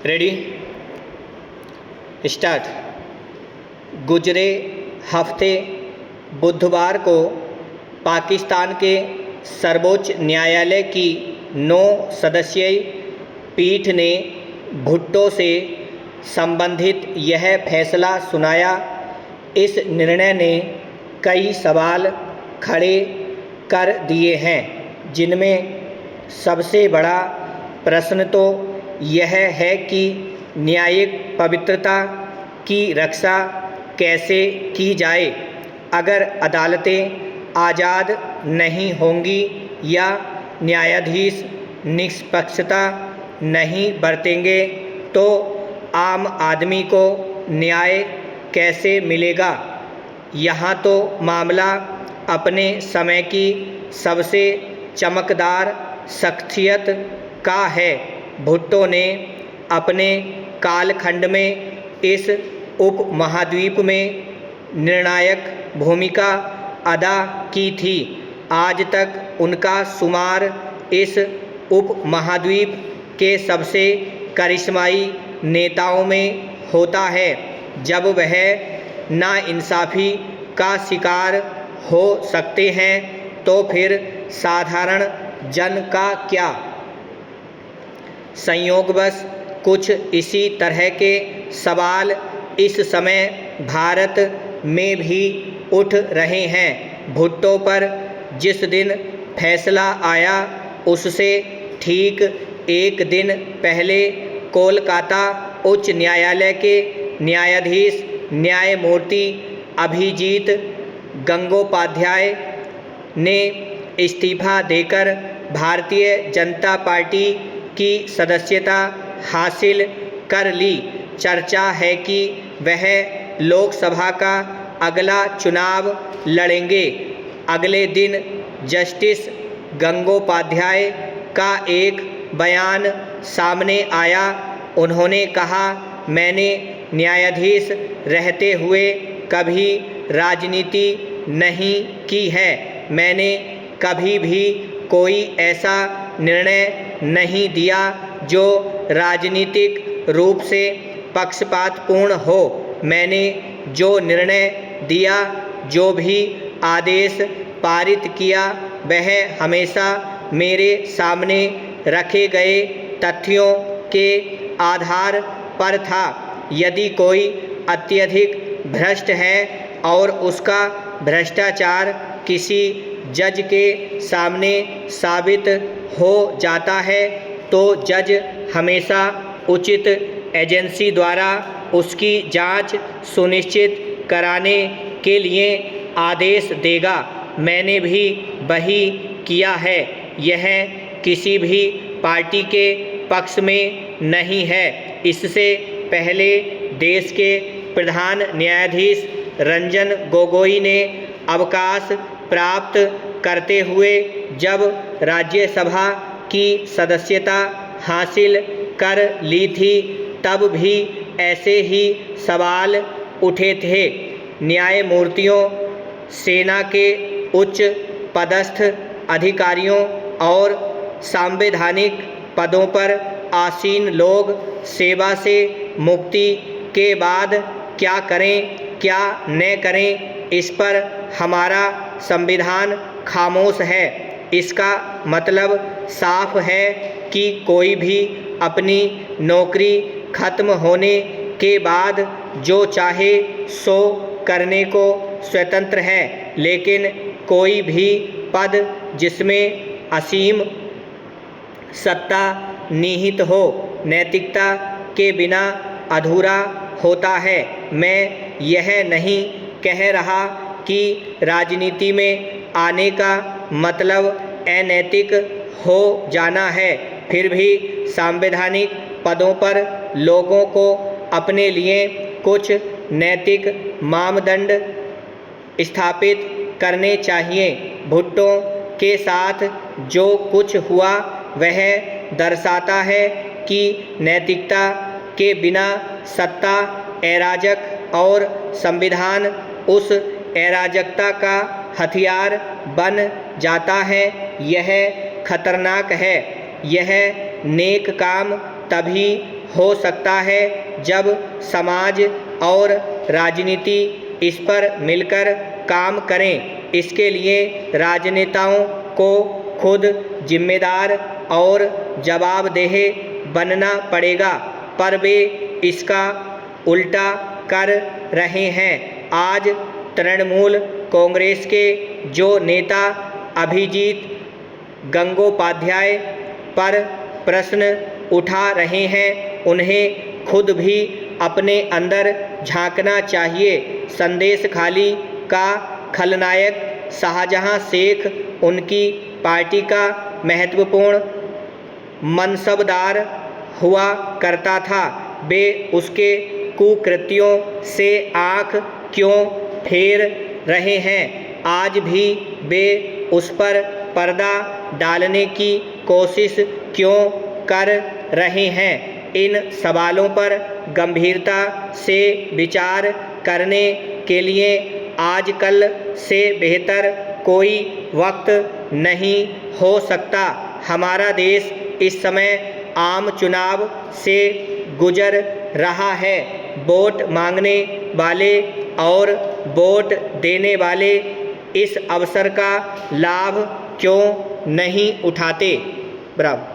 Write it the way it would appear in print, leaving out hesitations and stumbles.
Ready start. गुजरे हफ्ते बुधवार को पाकिस्तान के सर्वोच्च न्यायालय की 9 सदस्यीय पीठ ने भुट्टो से संबंधित यह फैसला सुनाया। इस निर्णय ने कई सवाल खड़े कर दिए हैं, जिनमें सबसे बड़ा प्रश्न तो यह है कि न्यायिक पवित्रता की रक्षा कैसे की जाए अगर अदालतें आज़ाद नहीं होंगी या न्यायाधीश निष्पक्षता नहीं बरतेंगे तो आम आदमी को न्याय कैसे मिलेगा। यहाँ तो मामला अपने समय की सबसे चमकदार शख्सियत का है। भुट्टो ने अपने कालखंड में इस उपमहाद्वीप में निर्णायक भूमिका अदा की थी। आज तक उनका शुमार इस उपमहाद्वीप के सबसे करिश्माई नेताओं में होता है। जब वह नाइंसाफ़ी का शिकार हो सकते हैं तो फिर साधारण जन का क्या। संयोगवश कुछ इसी तरह के सवाल इस समय भारत में भी उठ रहे हैं। भुट्टो पर जिस दिन फैसला आया उससे ठीक एक दिन पहले कोलकाता उच्च न्यायालय के न्यायाधीश न्यायमूर्ति अभिजीत गंगोपाध्याय ने इस्तीफ़ा देकर भारतीय जनता पार्टी की सदस्यता हासिल कर ली। चर्चा है कि वह लोकसभा का अगला चुनाव लड़ेंगे। अगले दिन जस्टिस गंगोपाध्याय का एक बयान सामने आया। उन्होंने कहा, मैंने न्यायाधीश रहते हुए कभी राजनीति नहीं की है। मैंने कभी भी कोई ऐसा निर्णय नहीं दिया जो राजनीतिक रूप से पक्षपातपूर्ण हो। मैंने जो निर्णय दिया, जो भी आदेश पारित किया, वह हमेशा मेरे सामने रखे गए तथ्यों के आधार पर था। यदि कोई अत्यधिक भ्रष्ट है और उसका भ्रष्टाचार किसी जज के सामने साबित हो जाता है तो जज हमेशा उचित एजेंसी द्वारा उसकी जांच सुनिश्चित कराने के लिए आदेश देगा। मैंने भी वही किया है। यह किसी भी पार्टी के पक्ष में नहीं है। इससे पहले देश के प्रधान न्यायाधीश रंजन गोगोई ने अवकाश प्राप्त करते हुए जब राज्यसभा की सदस्यता हासिल कर ली थी, तब भी ऐसे ही सवाल उठे थे। न्यायमूर्तियों, सेना के उच्च पदस्थ अधिकारियों और संवैधानिक पदों पर आसीन लोग सेवा से मुक्ति के बाद क्या करें, क्या न करें, इस पर हमारा संविधान खामोश है। इसका मतलब साफ है कि कोई भी अपनी नौकरी खत्म होने के बाद जो चाहे सो करने को स्वतंत्र है, लेकिन कोई भी पद जिसमें असीम सत्ता निहित हो, नैतिकता के बिना अधूरा होता है। मैं यह नहीं कह रहा कि राजनीति में आने का मतलब अनैतिक हो जाना है। फिर भी संवैधानिक पदों पर लोगों को अपने लिए कुछ नैतिक मानदंड स्थापित करने चाहिए। भुट्टो के साथ जो कुछ हुआ वह दर्शाता है कि नैतिकता के बिना सत्ता अराजक और संविधान उस अराजकता का हथियार बन जाता है। यह खतरनाक है। यह नेक काम तभी हो सकता है जब समाज और राजनीति इस पर मिलकर काम करें। इसके लिए राजनेताओं को खुद जिम्मेदार और जवाबदेह बनना पड़ेगा, पर वे इसका उल्टा कर रहे हैं। आज तृणमूल कांग्रेस के जो नेता अभिजीत गंगोपाध्याय पर प्रश्न उठा रहे हैं, उन्हें खुद भी अपने अंदर झांकना चाहिए। संदेश खाली का खलनायक शाहजहां शेख उनकी पार्टी का महत्वपूर्ण मनसबदार हुआ करता था। वे उसके कुकृत्यों से आँख क्यों फेर रहे हैं? आज भी वे उस पर पर्दा डालने की कोशिश क्यों कर रहे हैं? इन सवालों पर गंभीरता से विचार करने के लिए आजकल से बेहतर कोई वक्त नहीं हो सकता। हमारा देश इस समय आम चुनाव से गुजर रहा है। वोट मांगने वाले और वोट देने वाले इस अवसर का लाभ क्यों नहीं उठाते? ब्रावो।